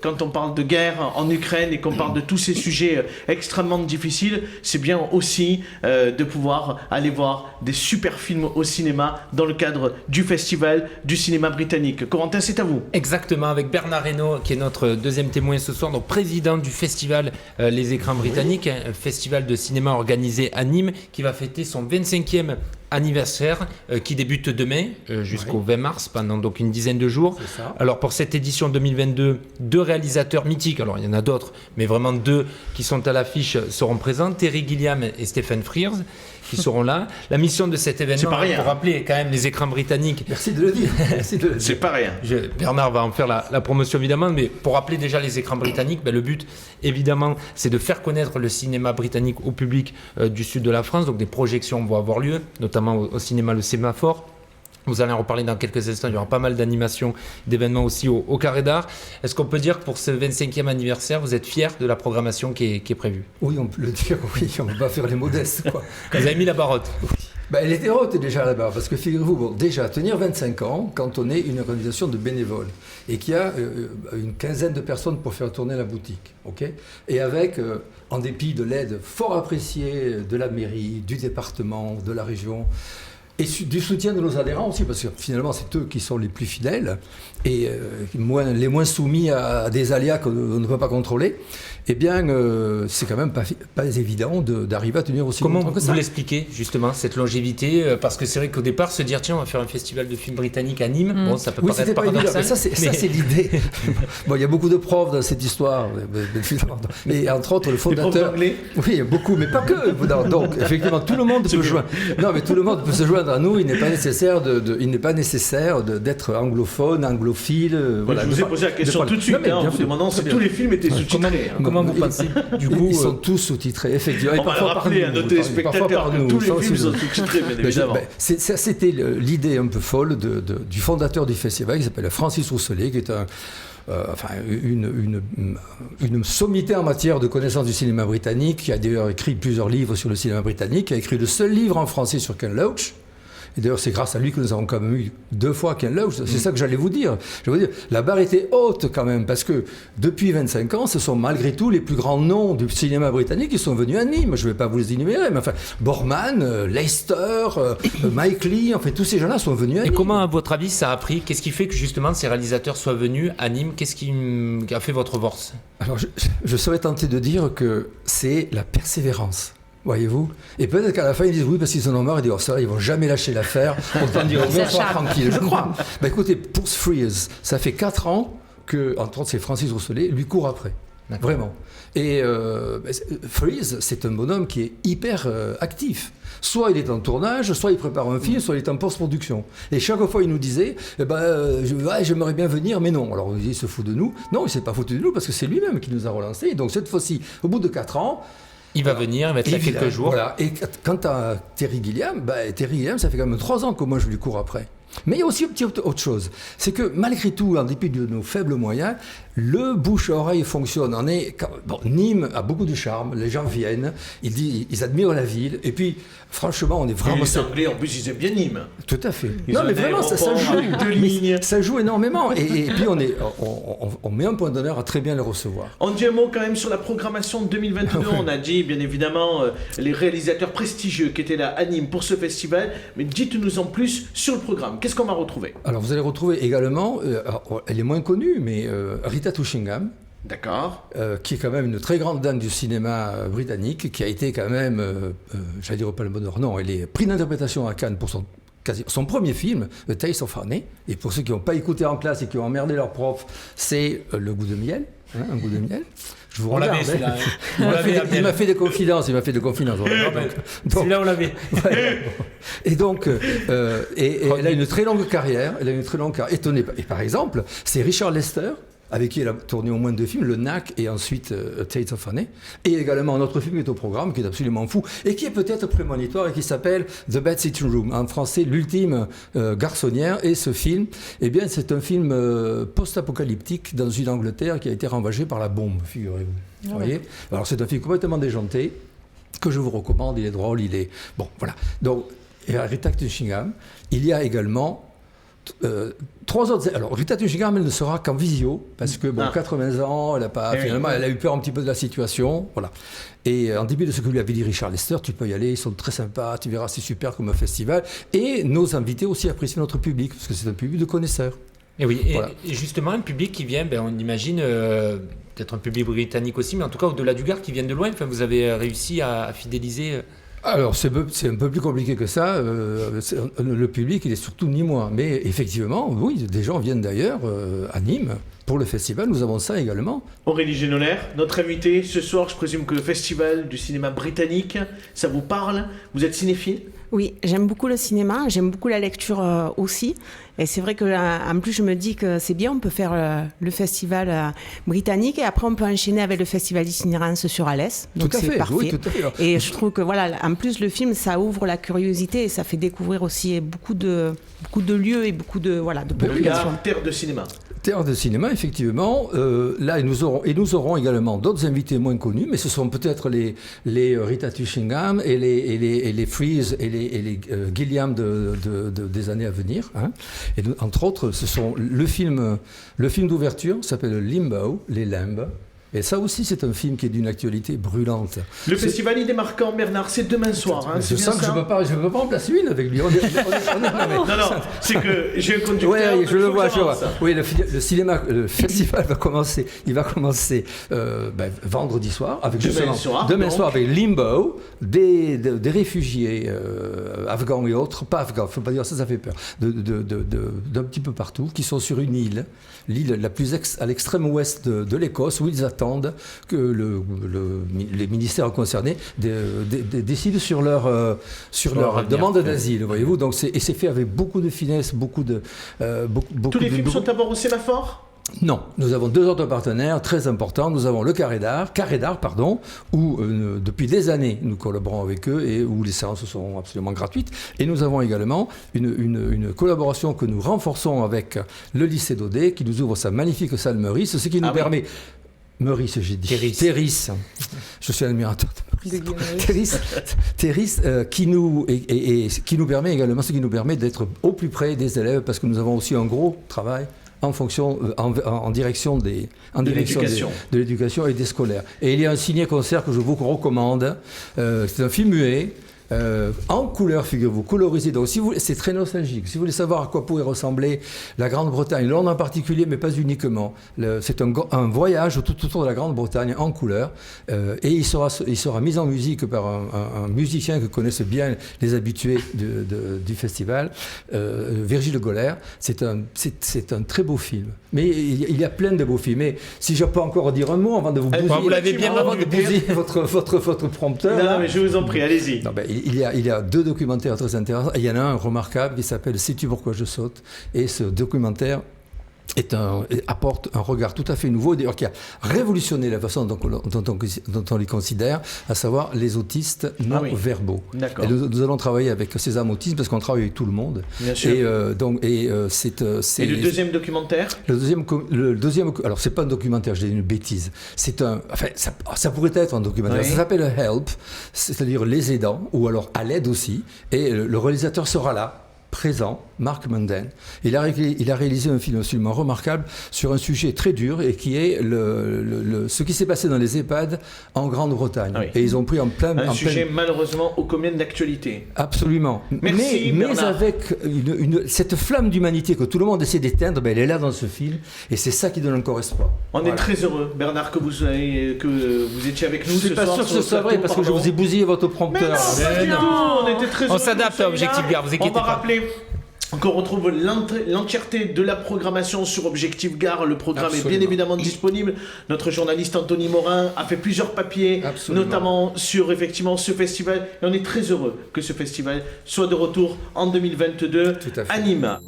Quand on parle de guerre en Ukraine et qu'on parle de tous ces sujets extrêmement difficiles, c'est bien aussi de pouvoir aller voir des super films au cinéma dans le cadre du festival du cinéma britannique. Corentin, c'est à vous. Exactement, avec Bernard Hinault, qui est notre deuxième témoin ce soir, donc président du festival Les Écrans Britanniques, un festival de cinéma organisé à Nîmes, qui va fêter son 25e anniversaire qui débute demain jusqu'au 20 mars pendant donc une dizaine de jours. Alors pour cette édition 2022, deux réalisateurs mythiques, alors il y en a d'autres, mais vraiment deux qui sont à l'affiche seront présents, Terry Gilliam et Stephen Frears qui seront là. La mission de cet événement, pour rappeler quand même les Écrans Britanniques. Merci de le dire. C'est pas rien. Bernard va en faire la promotion évidemment, mais pour rappeler déjà les Écrans Britanniques, le but évidemment c'est de faire connaître le cinéma britannique au public du sud de la France. Donc des projections vont avoir lieu, notamment au cinéma Le Sémaphore. Vous allez en reparler dans quelques instants, il y aura pas mal d'animations, d'événements aussi au Carré d'Art. Est-ce qu'on peut dire que pour ce 25e anniversaire, vous êtes fiers de la programmation qui est prévue? Oui, on peut le dire, oui, on ne va pas faire les modestes, quoi. Vous avez mis la barre haute. Oui. Elle était haute déjà là-bas, parce que figurez-vous, déjà, tenir 25 ans quand on est une organisation de bénévoles et qu'il y a une quinzaine de personnes pour faire tourner la boutique, ok, et avec, en dépit de l'aide fort appréciée de la mairie, du département, de la région, et du soutien de nos adhérents aussi, parce que finalement c'est eux qui sont les plus fidèles et les moins soumis à des aléas qu'on ne peut pas contrôler, eh bien c'est quand même pas évident d'arriver à tenir aussi longtemps que ça. Comment vous l'expliquez justement, cette longévité? Parce que c'est vrai qu'au départ, se dire tiens, on va faire un festival de films britanniques à Nîmes, bon, ça peut paraître paradoxal. Ça c'est l'idée. Bon, il y a beaucoup de profs dans cette histoire, mais entre autres le fondateur. Oui, il y a beaucoup, mais pas que. Donc effectivement, tout le monde peut joindre. Non, mais tout le monde peut se joindre à nous. Il n'est pas nécessaire d'être anglophone, anglophile. Voilà, je vous ai posé la question tout de suite, en vous demandant si tous les films étaient sous-titrés. Comment vous pensez du coup Ils sont tous sous-titrés, effectivement. On va le rappeler à nos téléspectateurs que tous les films sont sous-titrés, bien évidemment. C'était l'idée un peu folle du fondateur du festival, qui s'appelle Francis Rousselet, qui est une sommité en matière de connaissance du cinéma britannique, qui a d'ailleurs écrit plusieurs livres sur le cinéma britannique, qui a écrit le seul livre en français sur Ken Loach. Et d'ailleurs, c'est grâce à lui que nous avons quand même eu 2 fois Ken Loach. C'est ça que j'allais vous dire. Je veux dire, la barre était haute quand même, parce que depuis 25 ans, ce sont malgré tout les plus grands noms du cinéma britannique qui sont venus à Nîmes. Je ne vais pas vous les énumérer, mais enfin, Borman, Leicester, Mike Leigh, enfin, tous ces gens-là sont venus à Nîmes. Et comment, à votre avis, ça a pris? Qu'est-ce qui fait que justement ces réalisateurs soient venus à Nîmes? Qu'est-ce qui a fait votre force? Alors, je serais tenté de dire que c'est la persévérance. Voyez-vous? Et peut-être qu'à la fin, ils disent oui, parce qu'ils en ont marre, ils disent oh, ça, ils vont jamais lâcher l'affaire, autant dire on soit tranquille. Je crois. Écoutez, pour Frears, ça fait 4 ans que, entre autres, c'est Francis Rousselet, lui court après. D'accord. Vraiment. Et Frears, c'est un bonhomme qui est hyper actif. Soit il est en tournage, soit il prépare un film, soit il est en post-production. Et chaque fois, il nous disait j'aimerais bien venir, mais non. Alors, il se fout de nous. Non, il ne s'est pas foutu de nous parce que c'est lui-même qui nous a relancés. Donc, cette fois-ci, au bout de 4 ans, il va venir, il va être là quelques jours. Voilà. Et quant à Terry Gilliam, ça fait quand même 3 ans que moi je lui cours après. Mais il y a aussi autre chose, c'est que malgré tout, en dépit de nos faibles moyens, le bouche-oreille fonctionne. Nîmes a beaucoup de charme, les gens viennent, ils admirent la ville, et puis franchement, on est vraiment... Les Anglais, en plus, ils aiment bien Nîmes. Tout à fait. Non, mais vraiment, ça joue. Ça joue énormément, et puis on met un point d'honneur à très bien les recevoir. On dit un mot quand même sur la programmation de 2022. On a dit, bien évidemment, les réalisateurs prestigieux qui étaient là à Nîmes pour ce festival, mais dites-nous en plus sur le programme. Qu'est-ce qu'on va retrouver? Alors, vous allez retrouver également, elle est moins connue, mais Rita Tushingham. D'accord. Qui est quand même une très grande dame du cinéma britannique, qui a été quand même, j'allais dire au Palme d'Or, non, elle est prix d'interprétation à Cannes pour son premier film, The Taste of Honey. Et pour ceux qui n'ont pas écouté en classe et qui ont emmerdé leur prof, c'est Le goût de miel, un goût de miel. Je vous regarde. Il m'a fait des confidences. Celui-là, on l'avait. Et donc, elle a une très longue carrière. Étonnée. Et par exemple, c'est Richard Lester, avec qui elle a tourné au moins 2 films, Le Knack et ensuite Taste of Honey, et également un autre film qui est au programme, qui est absolument fou, et qui est peut-être prémonitoire, et qui s'appelle The Bad Sitting Room, en français l'ultime garçonnière, et ce film, eh bien c'est un film post-apocalyptique dans une Angleterre qui a été ravagée par la bombe, figurez-vous. Vous voyez ? Alors c'est un film complètement déjanté, que je vous recommande, il est drôle, il est... Bon, voilà. Donc, et à Rita Tushingham, il y a également 3 autres. Alors, Rita Tushingham, elle ne sera qu'en visio, parce que, 80 ans, elle a eu peur un petit peu de la situation. Voilà. Et en début de ce que lui avait dit Richard Lester, tu peux y aller, ils sont très sympas, tu verras, c'est super comme un festival. Et nos invités aussi apprécient notre public, parce que c'est un public de connaisseurs. Et oui, et justement, un public qui vient, on imagine, peut-être un public britannique aussi, mais en tout cas, au-delà du Gard, qui viennent de loin. Enfin, vous avez réussi à fidéliser. Alors, c'est un peu plus compliqué que ça. Le public, il est surtout nîmois. Mais effectivement, oui, des gens viennent d'ailleurs à Nîmes. Pour le festival, nous avons ça également. Aurélie Génoler, notre invité ce soir, je présume que le festival du cinéma britannique, ça vous parle? Vous êtes cinéphile? Oui, j'aime beaucoup le cinéma, j'aime beaucoup la lecture aussi. Et c'est vrai qu'en plus, je me dis que c'est bien, on peut faire le festival britannique et après, on peut enchaîner avec le festival d'itinérance sur Alès. Donc, c'est parfait. Oui, tout à fait. Et je trouve que, voilà, en plus, le film, ça ouvre la curiosité et ça fait découvrir aussi beaucoup de lieux et beaucoup de populations. Terre de cinéma. Terre de cinéma, effectivement. Là, nous aurons également d'autres invités moins connus, mais ce sont peut-être les Rita Tushingham et les Freeze et les Gilliam des années à venir. Hein. Et entre autres, ce sont le film d'ouverture s'appelle Limbo, Les Limbes. Et ça aussi, c'est un film qui est d'une actualité brûlante. Le festival, il démarre quand, Bernard? C'est demain soir. Hein, je sens que je ne peux pas en placer une avec lui. Non, c'est que j'ai un conducteur. Oui, je le vois. Oui, le festival va commencer. Il va commencer vendredi soir avec demain soir avec Limbo, des réfugiés afghans et autres, pas afghans, faut pas dire ça fait peur, d'un petit peu partout, qui sont sur une île, l'île la plus à l'extrême ouest de l'Écosse, où ils attendent que les ministères concernés décident sur leur demande d'asile, voyez-vous. Donc c'est fait avec beaucoup de finesse, beaucoup de... Tous les films sont à voir au Sémaphore ? Non, nous avons 2 autres partenaires très importants. Nous avons le Carré d'Art, où depuis des années nous collaborons avec eux et où les séances sont absolument gratuites. Et nous avons également une collaboration que nous renforçons avec le lycée d'Audet, qui nous ouvre sa magnifique salle Meurice, ce qui nous permet... Meurice, j'ai dit. Terris. Je suis un admirateur de Meurice. Terris, qui nous permet également, ce qui nous permet d'être au plus près des élèves, parce que nous avons aussi un gros travail en direction de l'éducation et des scolaires. Et il y a un ciné-concert que je vous recommande. C'est un film muet. En couleur, figurez-vous, colorisé. Donc, c'est très nostalgique. Si vous voulez savoir à quoi pourrait ressembler la Grande-Bretagne, Londres en particulier, mais pas uniquement, c'est un voyage tout autour de la Grande-Bretagne en couleur. Et il sera mis en musique par un musicien que connaissent bien les habitués du festival, Virgile Goller. C'est un très beau film. Mais il y a plein de beaux films. Mais si je peux encore dire un mot avant de vous bousiller, vous l'avez bien avant de bousiller votre prompteur. Non, mais je vous en prie, allez-y. Il y a 2 documentaires très intéressants. Il y en a un remarquable qui s'appelle « Sais-tu pourquoi je saute ?» Et ce documentaire apporte un regard tout à fait nouveau, d'ailleurs qui a révolutionné la façon dont on les considère, à savoir les autistes non-verbaux. D'accord. Et nous allons travailler avec Sésame Autisme, parce qu'on travaille avec tout le monde. Bien sûr. Et le deuxième documentaire? Le deuxième, alors c'est pas un documentaire, j'ai dit une bêtise. Ça pourrait être un documentaire. Oui. Ça s'appelle Help, c'est-à-dire les aidants, ou alors à l'aide aussi. Et le réalisateur sera là, présent, Mark Munden. Il a réalisé un film absolument remarquable sur un sujet très dur et qui est ce qui s'est passé dans les EHPAD en Grande-Bretagne. Ah oui. Et ils ont pris un sujet malheureusement ô combien d'actualité. Absolument. Merci, mais avec cette flamme d'humanité que tout le monde essaie d'éteindre, elle est là dans ce film et c'est ça qui donne encore espoir. On est très heureux, Bernard, que vous étiez avec nous ce soir. Je suis pas sûr que ce soit vrai parce que je vous ai bousillé votre prompteur. On était très heureux. On s'adapte à Objectif Gare, vous inquiétez pas. On va rappeler qu'on retrouve l'entièreté de la programmation sur Objectif Gare. Le programme est bien évidemment disponible. Notre journaliste Anthony Morin a fait plusieurs papiers, notamment sur effectivement ce festival. Et on est très heureux que ce festival soit de retour en 2022 à Nîmes.